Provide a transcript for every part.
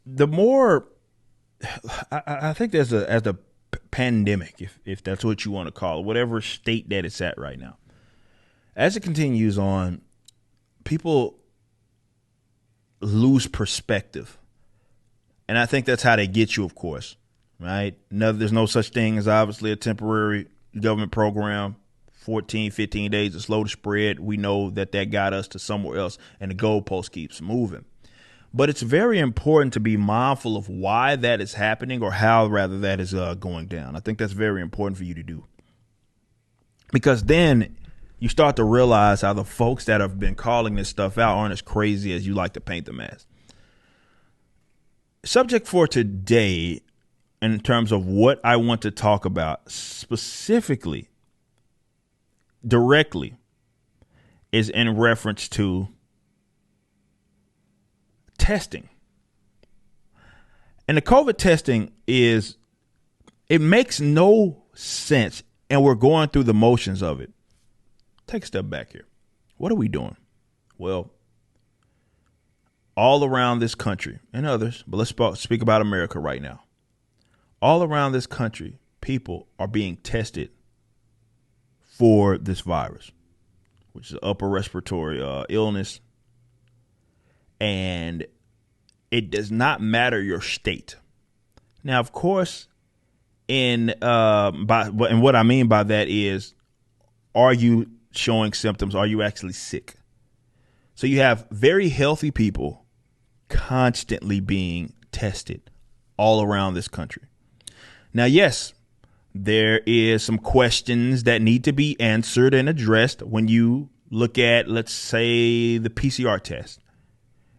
the more I think there's as the pandemic, if that's what you want to call it, whatever state that it's at right now, as it continues on, people lose perspective. And I think that's how they get you, of course, right? No, there's no such thing as obviously a temporary government program, 14, 15 days to slow the spread. We know that got us to somewhere else, and the goalpost keeps moving. But it's very important to be mindful of why that is happening, or how rather that is going down. I think that's very important for you to do, because then you start to realize how the folks that have been calling this stuff out aren't as crazy as you like to paint them as. Subject for today, in terms of what I want to talk about specifically, directly, is in reference to testing. And the COVID testing it makes no sense, and we're going through the motions of it. Take a step back here. What are we doing? Well, all around this country and others, but let's speak about America right now. All around this country, people are being tested for this virus, which is upper respiratory illness. And it does not matter your state. Now, of course, and what I mean by that is, are you showing symptoms? Are you actually sick? So you have very healthy people constantly being tested all around this country. Now, yes, there is some questions that need to be answered and addressed when you look at, let's say, the PCR test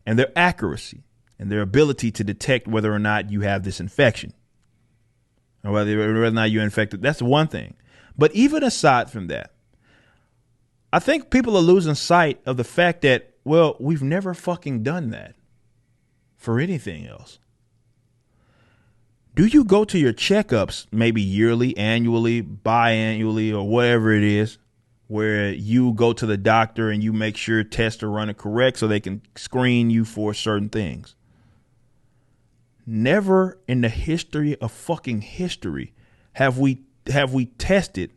and their accuracy and their ability to detect whether or not you have this infection, or whether or not you're infected. That's one thing. But even aside from that, I think people are losing sight of the fact that, well, we've never fucking done that for anything else. Do you go to your checkups maybe yearly, annually, biannually, or whatever it is, where you go to the doctor and you make sure tests are running correct so they can screen you for certain things? Never in the history of fucking history have we tested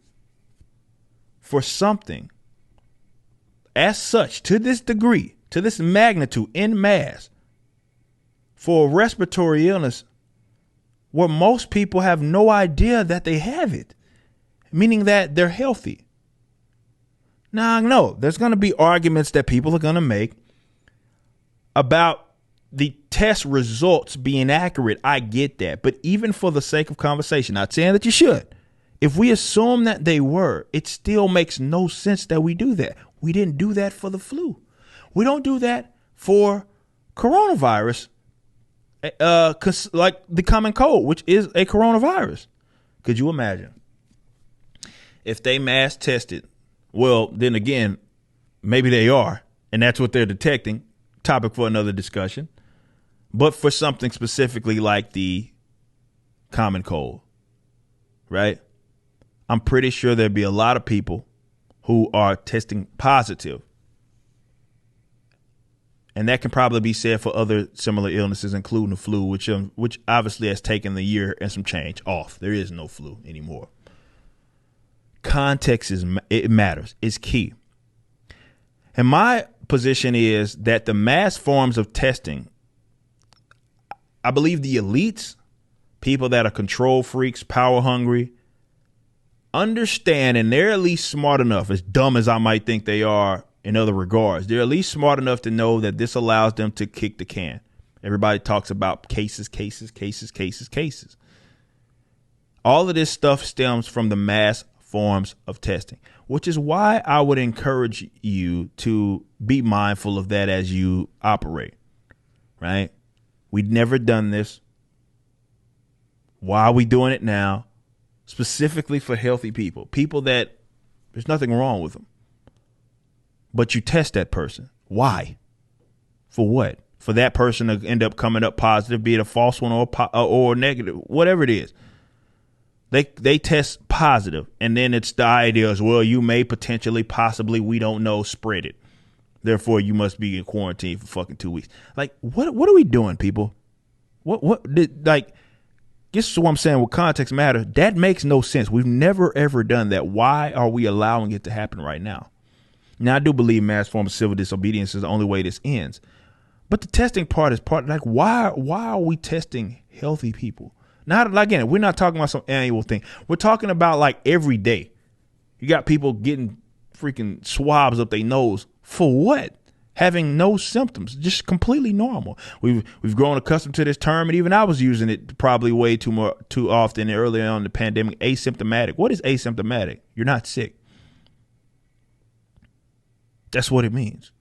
for something as such, to this degree, to this magnitude, en masse, for a respiratory illness where most people have no idea that they have it, meaning that they're healthy. Now, I know there's going to be arguments that people are going to make about the test results being accurate. I get that. But even for the sake of conversation, not saying that you should, if we assume that they were, it still makes no sense that we do that. We didn't do that for the flu. We don't do that for coronavirus, like the common cold, which is a coronavirus. Could you imagine if they mass tested? Well, then again, maybe they are, and that's what they're detecting. Topic for another discussion. But for something specifically like the common cold, right? I'm pretty sure there'd be a lot of people who are testing positive. And that can probably be said for other similar illnesses, including the flu, which obviously has taken the year and some change off. There is no flu anymore. Context it matters. It's key. And my position is that the mass forms of testing, I believe the elites, people that are control freaks, power hungry, understand, and they're at least smart enough, as dumb as I might think they are in other regards, they're at least smart enough to know that this allows them to kick the can. Everybody talks about cases. All of this stuff stems from the mass forms of testing, which is why I would encourage you to be mindful of that as you operate, right? We'd never done this. Why are we doing it now? Specifically for healthy people that there's nothing wrong with them. But you test that person. Why? For what? For that person to end up coming up positive, be it a false one or negative, whatever it is. They test positive, and then it's the idea as, well, you may potentially, possibly, we don't know, spread it. Therefore, you must be in quarantine for fucking 2 weeks. Like, what are we doing, people? What did, like, this is what I'm saying with context matter. That makes no sense. We've never, ever done that. Why are we allowing it to happen right now? Now, I do believe mass form of civil disobedience is the only way this ends. But the testing part is part, like, why are we testing healthy people? Not, again, we're not talking about some annual thing. We're talking about, like, every day. You got people getting freaking swabs up their nose. For what? Having no symptoms, just completely normal. We've grown accustomed to this term, and even I was using it probably way too often earlier on in the pandemic. Asymptomatic. What is asymptomatic? You're not sick. That's what it means.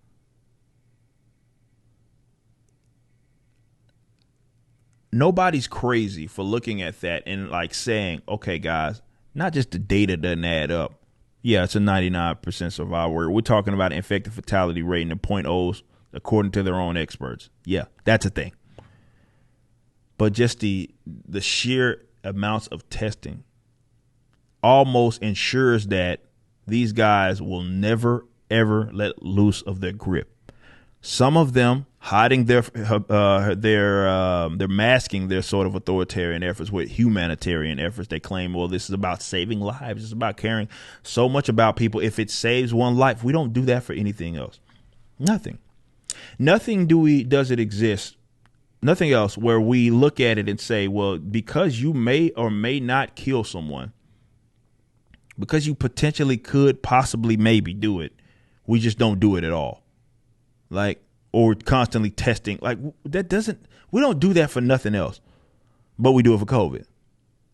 Nobody's crazy for looking at that and like saying, okay, guys, not just the data doesn't add up. Yeah, it's a 99% survival rate. We're talking about infected fatality rate in the 0.0s according to their own experts. Yeah, that's a thing. But just the sheer amounts of testing almost ensures that these guys will never, ever let loose of their grip. Some of them hiding they're masking their sort of authoritarian efforts with humanitarian efforts. They claim, well, this is about saving lives. It's about caring so much about people. If it saves one life, we don't do that for anything else. Nothing does it exist. Nothing else where we look at it and say, well, because you may or may not kill someone, because you potentially could possibly maybe do it, we just don't do it at all. Like, or constantly testing, like we don't do that for nothing else, but we do it for COVID.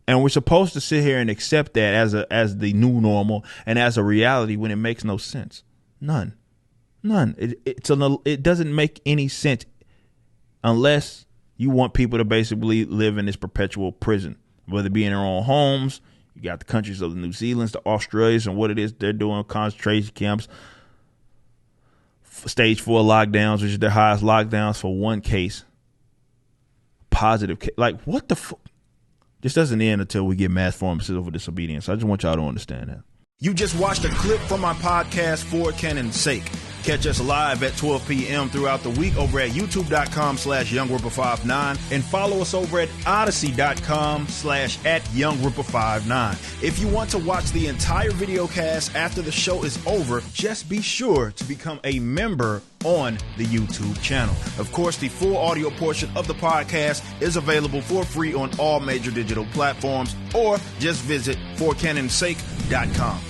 And we're supposed to sit here and accept that as the new normal and as a reality when it makes no sense. None. It doesn't make any sense unless you want people to basically live in this perpetual prison, whether it be in their own homes. You got the countries of the New Zealands, the Australians, and what it is they're doing, concentration camps, stage 4 lockdowns, which is their highest lockdowns for one case, positive case. Like, what the fuck? This doesn't end until we get mass form of civil disobedience. I just want y'all to understand that. You just watched a clip from my podcast, For Canon's Sake. Catch us live at 12 p.m. throughout the week over at youtube.com/YoungRipper59 and follow us over at odyssey.com/@YoungRipper59. If you want to watch the entire video cast after the show is over, just be sure to become a member on the YouTube channel. Of course, the full audio portion of the podcast is available for free on all major digital platforms, or just visit forcanonsake.com.